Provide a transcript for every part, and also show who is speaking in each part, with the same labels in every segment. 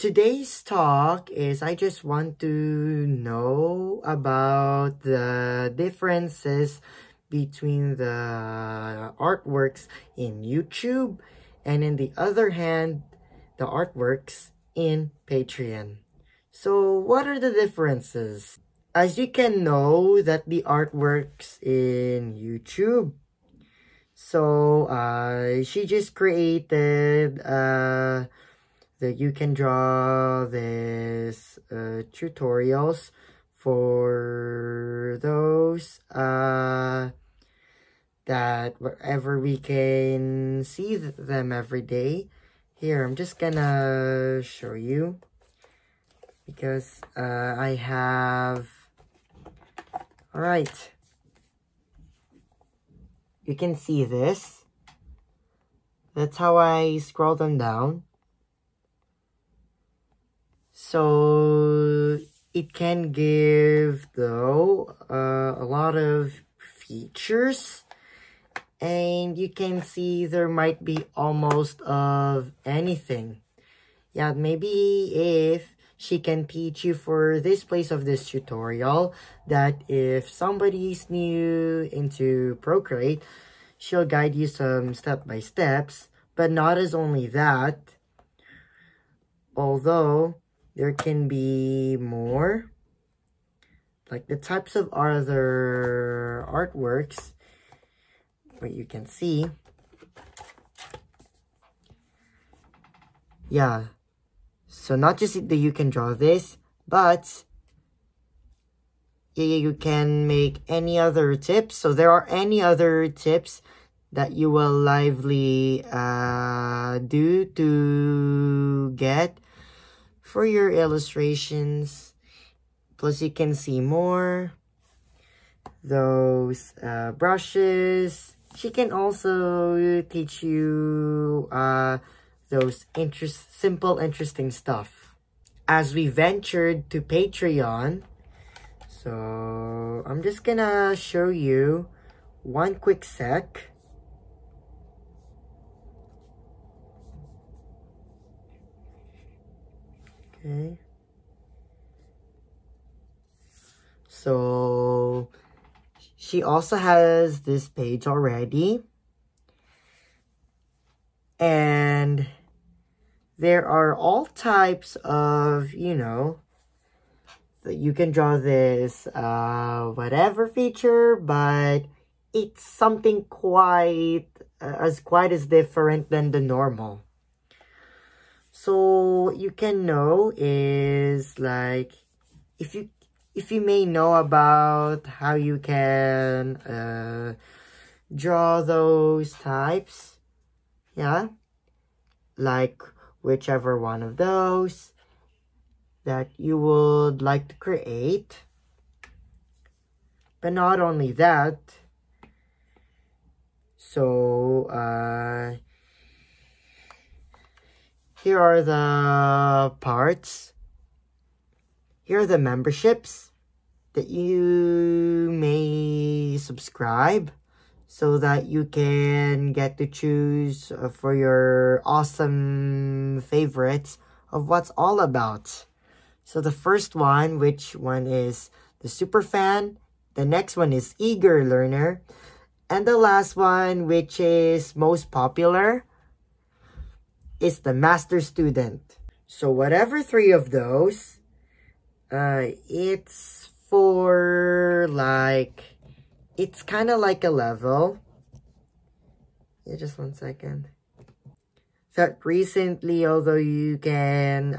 Speaker 1: today's talk is I just want to know about the differences between the artworks in YouTube and in the other hand, the artworks in Patreon. So what are the differences? As you can know that the artworks in YouTube, so she just created that you can draw this tutorials for those that wherever we can see them every day. Here, I'm just gonna show you because I have, all right, you can see this. That's how I scroll them down. So it can give though a lot of features, and you can see there might be almost of anything. Yeah, maybe if she can teach you for this place of this tutorial that if somebody's new into Procreate, she'll guide you some step-by-steps, but not as only that, although there can be more, like the types of other artworks, what you can see. Yeah, so not just that you can draw this, but you can make any other tips. So there are any other tips that you will lively do to get for your illustrations. Plus you can see more those brushes. She can also teach you those simple interesting stuff. As we ventured to Patreon, so I'm just gonna show you one quick sec. Okay. So she also has this page already. And there are all types of, you know, that you can draw this whatever feature, but it's something quite as different than the normal. So what you can know is like if you may know about how you can draw those types, yeah, like whichever one of those that you would like to create. But not only that, so here are the parts. Here are the memberships that you may subscribe so that you can get to choose for your awesome favorites of what's all about. So the first one, which one is the super fan, the next one is eager learner, and the last one, which is most popular, is the master student. So whatever three of those, it's for like, it's kind of like a level. Yeah, just 1 second. That recently, although you can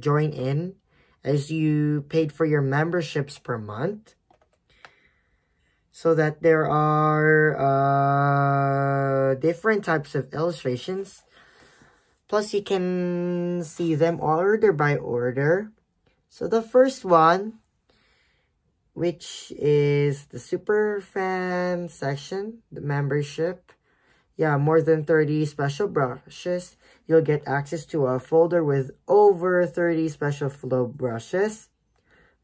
Speaker 1: join in as you paid for your memberships per month, so that there are different types of illustrations. Plus, you can see them order by order. So the first one, which is the super fan section, the membership. Yeah, more than 30 special brushes. You'll get access to a folder with over 30 special flow brushes.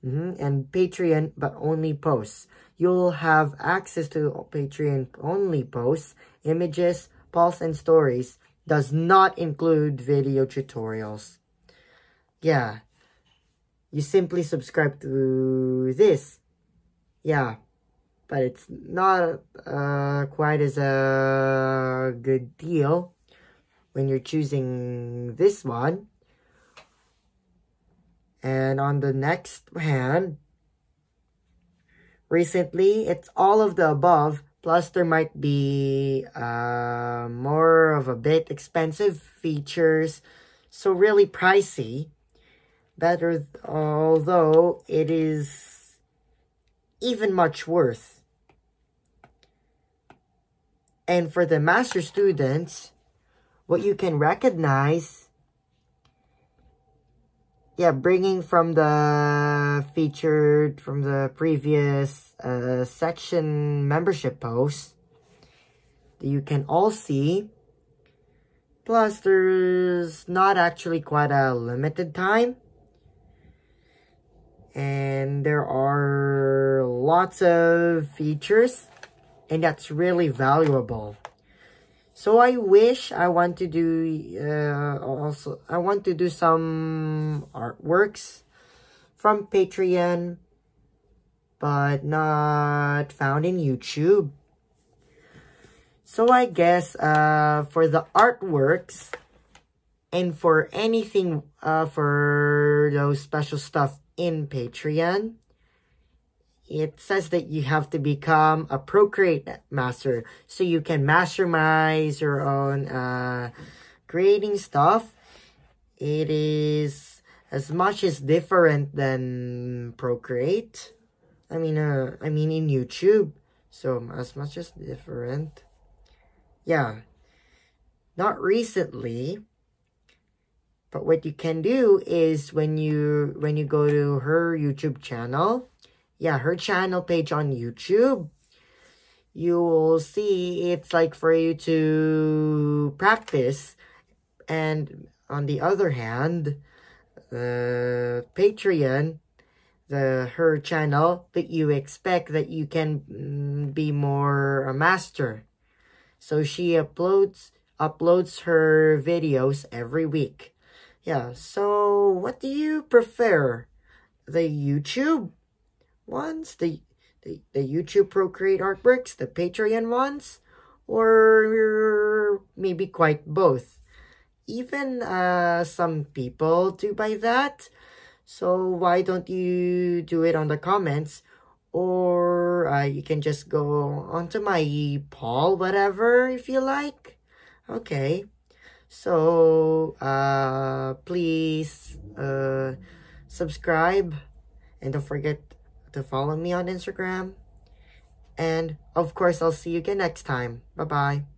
Speaker 1: And Patreon, but only posts. You'll have access to Patreon only posts, images, polls, and stories. Does not include video tutorials. Yeah, you simply subscribe to this. Yeah, but it's not quite as a good deal when you're choosing this one. And on the next hand, recently, it's all of the above, plus there might be more of a bit expensive features, so really pricey. Better, although it is even much worth. And for the master students, what you can recognize, yeah, bringing from the featured from the previous section membership post, you can all see. Plus, there's not actually quite a limited time. And there are lots of features, and that's really valuable. So I wish I want to do some artworks from Patreon, but not found in YouTube. So I guess for the artworks and for anything for those special stuff in Patreon, it says that you have to become a Procreate master so you can mastermize your own creating stuff. It is as much as different than Procreate. I mean in YouTube. So as much as different. Yeah. Not recently. But what you can do is when you go to her YouTube channel, yeah, her channel page on YouTube, you will see it's like for you to practice. And on the other hand, Patreon, her channel, that you expect that you can be more a master. So she uploads her videos every week. Yeah, so what do you prefer? The YouTube ones? The YouTube Procreate artworks? The Patreon ones? Or maybe quite both? Even some people do buy that. So why don't you do it on the comments? Or you can just go onto my poll, whatever, if you like. Okay. So, please, subscribe, and don't forget to follow me on Instagram, and, of course, I'll see you again next time. Bye-bye.